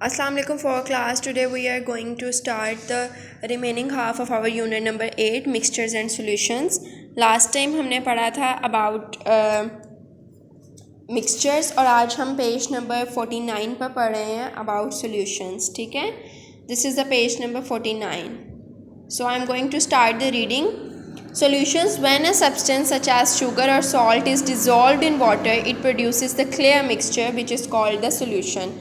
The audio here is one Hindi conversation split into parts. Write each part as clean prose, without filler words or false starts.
Assalamu alaikum for class. Today we are going to start the remaining half of our unit number 8 mixtures and solutions. Last time हमने पढ़ा था about mixtures और आज हम पेज नंबर 49 पर पढ़ रहे हैं about solutions. ठीक है, this is the page number 49. So I am going to start the reading. Solutions: when a substance such as sugar or salt is dissolved in water, it produces the clear mixture which is called the solution.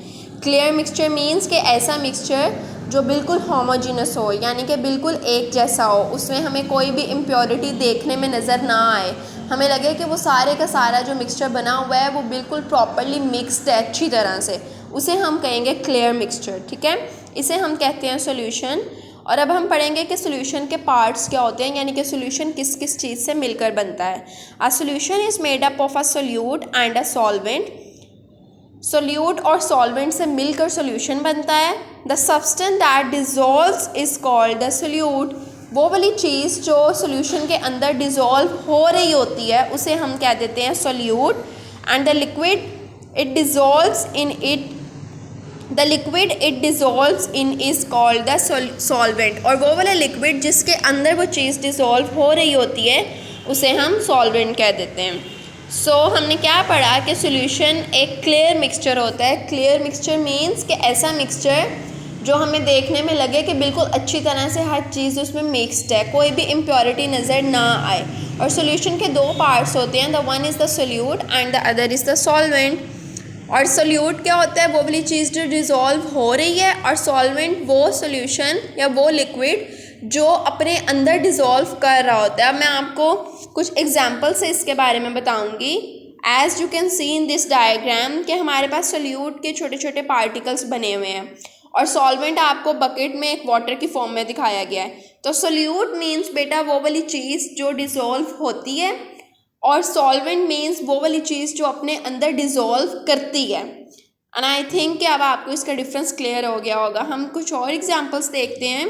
Clear mixture means कि ऐसा मिक्सचर जो बिल्कुल होमोजीनस हो, यानी कि बिल्कुल एक जैसा हो, उसमें हमें कोई भी इम्प्योरिटी देखने में नज़र ना आए, हमें लगे कि वो सारे का सारा जो मिक्सचर बना हुआ है वो बिल्कुल प्रॉपरली मिक्सड है अच्छी तरह से, उसे हम कहेंगे क्लियर मिक्सचर. ठीक है, इसे हम कहते हैं सोल्यूशन. और अब हम पढ़ेंगे कि सोल्यूशन के पार्ट्स क्या होते हैं, यानी कि सोल्यूशन किस किस चीज़ से मिलकर बनता है. A solution is made up of a solute and a solvent. Solute और सॉल्वेंट से मिलकर सोल्यूशन बनता है. The substance that dissolves is called the solute. वो वाली चीज़ जो सोल्यूशन के अंदर डिज़ोल्व हो रही होती है उसे हम कह देते हैं solute. And the liquid it dissolves in is called the solvent. और वो वाला लिक्विड जिसके अंदर वो चीज़ डिज़ोल्व हो रही होती है उसे हम सॉल्वेंट कह देते हैं. हमने क्या पढ़ा कि सोल्यूशन एक क्लियर मिक्सचर होता है. क्लियर मिक्सचर मीन्स कि ऐसा मिक्सचर जो हमें देखने में लगे कि बिल्कुल अच्छी तरह से हर चीज़ उसमें मिक्सड है, कोई भी इम्प्योरिटी नज़र ना आए. और सोल्यूशन के दो पार्ट्स होते हैं, the one is the solute and the other is the solvent. और सोल्यूट क्या होता है, वो वाली चीज़ जो डिज़ोल्व हो रही है, और सॉल्वेंट वो सोल्यूशन या वो लिक्विड जो अपने अंदर डिज़ोल्व कर रहा होता है. अब मैं आपको कुछ एग्जाम्पल से इसके बारे में बताऊंगी. As you can see in this diagram कि हमारे पास सोल्यूट के छोटे छोटे पार्टिकल्स बने हुए हैं और सॉल्वेंट आपको बकेट में एक वाटर की फॉर्म में दिखाया गया है. तो सोल्यूट मीन्स बेटा वो वाली चीज़ जो डिज़ोल्व होती है, और सॉल्वेंट मीन्स वो वाली चीज़ जो अपने अंदर डिज़ोल्व करती है. एंड आई थिंक कि अब आपको इसका डिफरेंस क्लियर हो गया होगा. हम कुछ और एग्जाम्पल्स देखते हैं,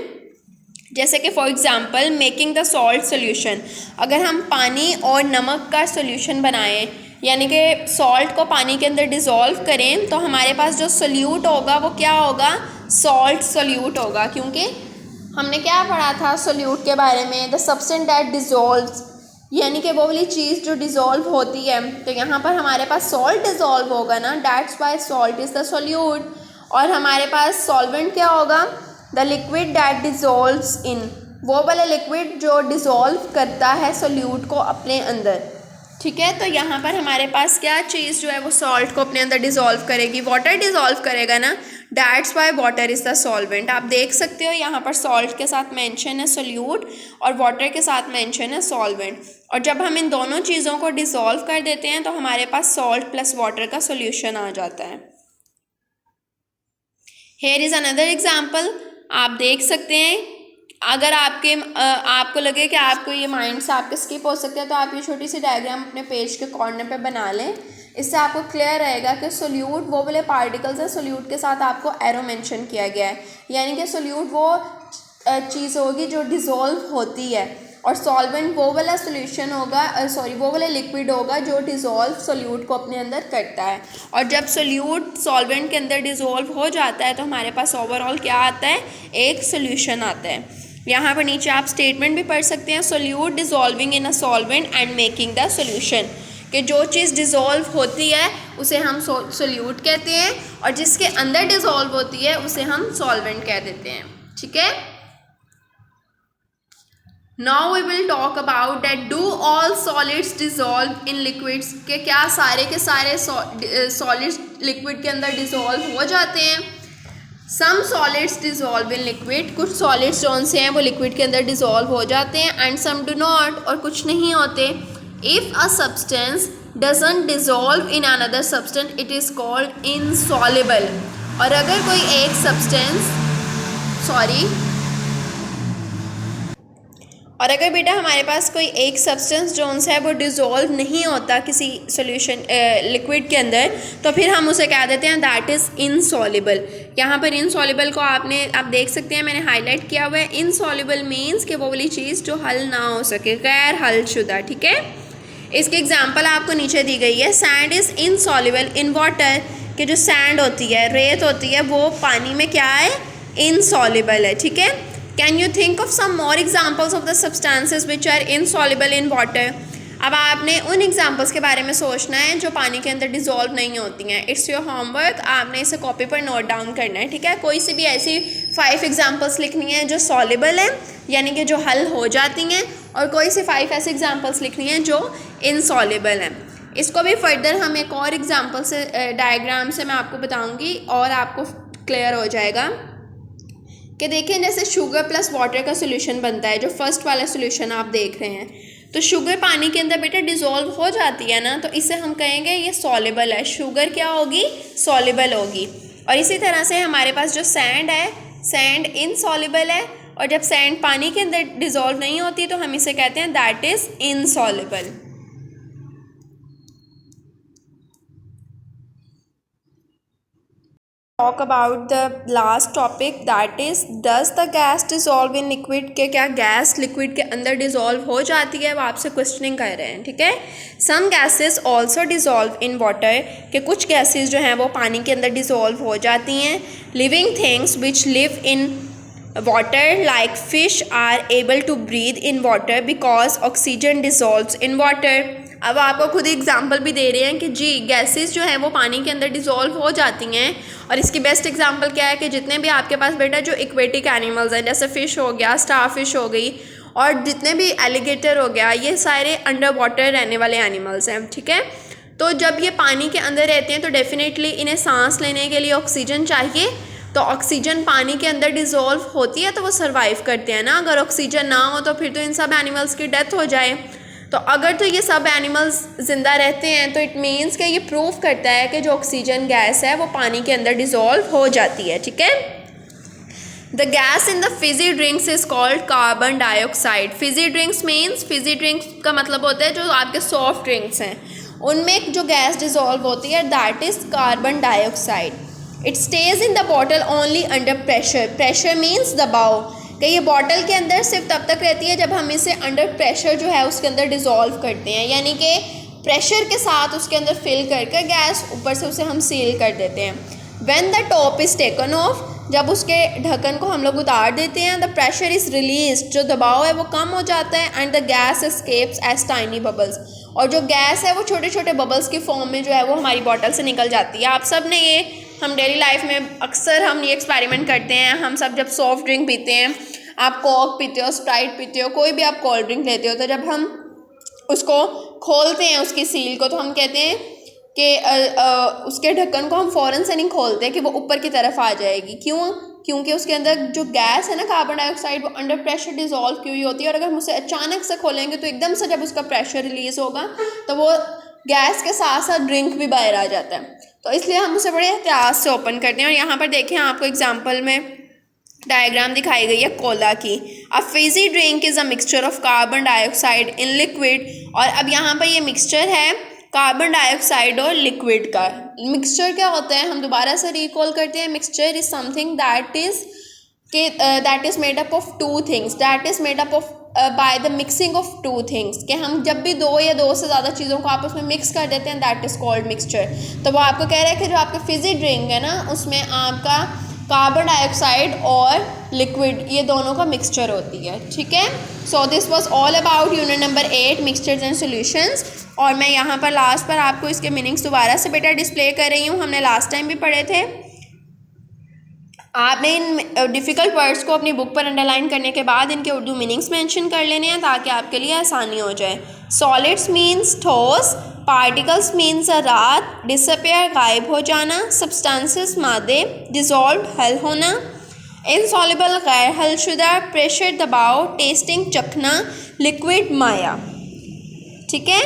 जैसे कि for example making the salt solution. अगर हम पानी और नमक का सोल्यूशन बनाएं, यानी कि सॉल्ट को पानी के अंदर डिज़ोल्व करें, तो हमारे पास जो सोल्यूट होगा वो क्या होगा, सॉल्ट सोल्यूट होगा. क्योंकि हमने क्या पढ़ा था सोल्यूट के बारे में, द सब्सटेंस दैट डिज़ोल्व्स, यानी कि वो वाली चीज़ जो डिज़ोल्व होती है. तो यहाँ पर हमारे पास सॉल्ट डिज़ोल्व होगा ना, that's why salt is the solute. और हमारे पास सॉल्वेंट क्या होगा, द लिक्विड दैट डिज़ोल्व्स इन, वो वाला लिक्विड जो डिज़ोल्व करता है सोल्यूट को अपने अंदर. ठीक है, तो यहाँ पर हमारे पास क्या चीज़ जो है वो सॉल्ट को अपने अंदर डिज़ोल्व करेगी, वाटर डिज़ोल्व करेगा ना, that's why water is the solvent. आप देख सकते हो यहाँ पर सॉल्ट के साथ मेंशन है सोल्यूट और वाटर के साथ मेंशन है सॉल्वेंट. और जब हम इन दोनों चीज़ों को डिज़ोल्व कर देते हैं तो हमारे पास सॉल्ट प्लस वाटर का सोल्यूशन आ जाता है. Here is another example. आप देख सकते हैं, अगर आपको लगे कि आपको ये माइंड से आपके स्किप हो सकते हैं, तो आप ये छोटी सी डायग्राम अपने पेज के कॉर्नर पे बना लें. इससे आपको क्लियर रहेगा कि सोल्यूट वो वाले पार्टिकल्स हैं, सोल्यूट के साथ आपको एरो मेंशन किया गया है, यानी कि सोल्यूट वो चीज़ होगी जो डिज़ोल्व होती है, और सॉल्वेंट वो वाला सोल्यूशन होगा, वो वाला लिक्विड होगा जो डिज़ोल्व सोल्यूट को अपने अंदर करता है. और जब सोल्यूट सॉल्वेंट के अंदर डिज़ोल्व हो जाता है तो हमारे पास ओवरऑल क्या आता है, एक सोल्यूशन आता है. यहाँ पर नीचे आप स्टेटमेंट भी पढ़ सकते हैं, solute dissolving in a solvent and making the solution, कि जो चीज़ डिज़ोल्व होती है उसे हम सोल्यूट कहते हैं, और जिसके अंदर डिज़ोल्व होती है उसे हम सॉल्वेंट कह देते हैं. ठीक है, Now we will talk about that do all solids dissolve in liquids, के क्या सारे के सारे सॉलिड्स लिक्विड के अंदर डिज़ोल्व हो जाते हैं. Some solids dissolve in liquid, कुछ सॉलिड्स जौन से हैं वो लिक्विड के अंदर डिज़ोल्व हो जाते हैं, and some do not, और कुछ नहीं होते. If a substance doesn't dissolve in another substance, it is called insoluble. और अगर कोई एक और अगर बेटा हमारे पास कोई एक सब्सटेंस जोन है वो डिज़ोल्व नहीं होता किसी सॉल्यूशन लिक्विड के अंदर, तो फिर हम उसे कह देते हैं दैट इज़ इनसॉल्युबल. यहाँ पर इनसॉल्युबल को आप देख सकते हैं, मैंने हाईलाइट किया हुआ है. इनसॉल्युबल मीन्स कि वो वाली चीज़ जो हल ना हो सके, गैर हल शुदा. ठीक है, इसकी एग्जाम्पल आपको नीचे दी गई है. Sand is insoluble in water, कि जो सैंड होती है, रेत होती है, वो पानी में क्या है, इनसॉल्युबल है, ठीक है। Can you think of some more examples of the substances which are insoluble in water. अब आपने उन एग्जाम्पल्स के बारे में सोचना है जो पानी के अंदर डिज़ोल्व नहीं होती हैं। इट्स योर होमवर्क, आपने इसे कॉपी पर नोट डाउन करना है, ठीक है। कोई सी भी ऐसी 5 एग्जाम्पल्स लिखनी है जो सॉल्युबल है, यानी कि जो हल हो जाती हैं, और कोई सी 5 ऐसी एग्जाम्पल्स लिखनी है जो इनसॉल्युबल हैं। इसको भी फर्दर हम एक और एग्जाम्पल से, डायग्राम से मैं आपको बताऊँगी और आपको क्लियर हो जाएगा कि देखें जैसे शुगर प्लस वाटर का सोल्यूशन बनता है, जो फर्स्ट वाला सोल्यूशन आप देख रहे हैं, तो शुगर पानी के अंदर बेटा डिज़ोल्व हो जाती है ना, तो इसे हम कहेंगे ये सॉल्युबल है, शुगर क्या होगी, सॉल्युबल होगी। और इसी तरह से हमारे पास जो सैंड है, सैंड इनसॉल्युबल है, और जब सैंड पानी के अंदर डिज़ोल्व नहीं होती तो हम इसे कहते हैं that is insoluble. Talk about the last topic, that is does the gas dissolve in liquid, के क्या गैस लिक्विड के अंदर डिज़ोल्व हो जाती है, वो आपसे क्वेश्चनिंग कर रहे हैं, ठीक है। Some gases also dissolve in water, के कुछ गैसेस जो हैं वो पानी के अंदर डिज़ोल्व हो जाती हैं। Living things which live in water like fish are able to breathe in water because oxygen dissolves in water. अब आपको खुद एग्जांपल भी दे रहे हैं कि जी गैसेस जो हैं वो पानी के अंदर डिज़ोल्व हो जाती हैं, और इसकी बेस्ट एग्जांपल क्या है कि जितने भी आपके पास बेटा जो एक्वेटिक एनिमल्स हैं, जैसे फ़िश हो गया, स्टार फिश हो गई, और जितने भी एलिगेटर हो गया, ये सारे अंडर वाटर रहने वाले एनिमल्स हैं, ठीक है। तो जब ये पानी के अंदर रहते हैं तो डेफिनेटली इन्हें सांस लेने के लिए ऑक्सीजन चाहिए, तो ऑक्सीजन पानी के अंदर डिज़ोल्व होती है तो वो सर्वाइव करते हैं ना। अगर ऑक्सीजन ना हो तो फिर तो इन सब एनिमल्स की डेथ हो जाए। तो अगर तो ये सब एनिमल्स ज़िंदा रहते हैं तो इट मीन्स कि ये प्रूव करता है कि जो ऑक्सीजन गैस है वो पानी के अंदर डिज़ोल्व हो जाती है, ठीक है। The gas in the Fiji drinks is called carbon dioxide. Fiji drinks means, Fiji drinks का मतलब होता है जो आपके सॉफ्ट ड्रिंक्स हैं, उनमें जो गैस डिज़ोल्व होती है that is carbon dioxide. It stage in the bottle only under pressure. Pressure means दबाव, कि ये बॉटल के अंदर सिर्फ तब तक रहती है जब हम इसे अंडर प्रेशर जो है उसके अंदर डिज़ोल्व करते हैं, यानी कि प्रेशर के साथ उसके अंदर फिल करके गैस ऊपर से उसे हम सील कर देते हैं। When the top is taken of, जब उसके ढक्कन को हम लोग उतार देते हैं, द प्रेशर इज़ रिलीज, जो दबाव है वो कम हो जाता है, and the gas escapes as tiny bubbles, और जो गैस है वो छोटे छोटे बबल्स की फॉर्म में जो है वो हमारी बॉटल से निकल जाती है। आप सब ने ये, हम डेली लाइफ में अक्सर हम ये एक्सपेरिमेंट करते हैं। हम सब जब सॉफ्ट ड्रिंक पीते हैं, आप कोक पीते हो, स्प्राइट पीते हो, कोई भी आप कोल्ड ड्रिंक लेते हो, तो जब हम उसको खोलते हैं उसकी सील को, तो हम कहते हैं कि उसके ढक्कन को हम फ़ौरन से नहीं खोलते कि वो ऊपर की तरफ आ जाएगी। क्यों? क्योंकि उसके अंदर जो गैस है ना कार्बन डाइऑक्साइड, वो अंडर प्रेशर डिज़ोल्व की हुई होती है, और अगर हम उसे अचानक से खोलेंगे तो एकदम से जब उसका प्रेशर रिलीज़ होगा तो वो गैस के साथ साथ ड्रिंक भी बाहर आ जाता है। तो इसलिए हम उसे बड़े एहतियात से ओपन करते हैं। और यहाँ पर देखें, आपको एग्जाम्पल में डायग्राम दिखाई गई है कोला की। A fizzy drink is a mixture of carbon dioxide in liquid, और अब यहाँ पर ये मिक्सचर है कार्बन डाइऑक्साइड और लिक्विड का। मिक्सचर क्या होता है, हम दोबारा से रिकॉल करते हैं। Mixture is something that is made up of two things, that is made up of by the mixing of two things, कि हम जब भी दो या दो से ज़्यादा चीज़ों को आपस में मिक्स कर देते हैं, दैट इज़ कॉल्ड मिक्सचर। तो वो आपको कह रहा है कि जो आपका फिजी ड्रिंक है ना, उसमें आपका कार्बन डाइऑक्साइड और लिक्विड, ये दोनों का मिक्सचर होती है, ठीक है। So this was all about unit number 8 mixtures and solutions. और मैं यहाँ पर लास्ट पर आपको इसके मीनिंग्स दोबारा से बेटा डिस्प्ले कर रही हूँ। हमने लास्ट टाइम भी पढ़े थे। आपने इन डिफ़िकल्ट वर्ड्स को अपनी बुक पर अंडरलाइन करने के बाद इनके उर्दू मीनिंग्स मेंशन कर लेने हैं ताकि आपके लिए आसानी हो जाए। सॉलिड्स मीन्स ठोस, पार्टिकल्स मीन्स रात, डिसअपेयर गायब हो जाना, सब्सटेंसेस मादे, डिज़ोल्व हल होना, इनसॉल्युबल गैर हलशुदा, प्रेशर दबाव, टेस्टिंग चखना, लिक्विड माया, ठीक है।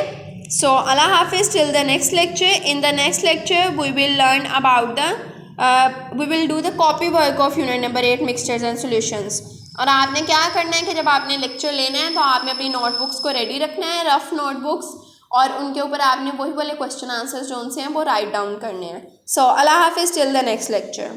सो अल्लाह हाफिज़ till the next lecture. In the next lecture we will learn about we will do the copy work of unit number 8 mixtures and solutions। और आपने क्या करना है कि जब आपने लेक्चर लेना है तो आपने अपनी नोटबुक्स को रेडी रखना है, रफ नोटबुक्स, और उनके ऊपर आपने वही वाले क्वेश्चन आंसर्स जो उनसे हैं वो राइट डाउन करने हैं। सो अल्लाह हाफिज़ टिल द नेक्स्ट लेक्चर।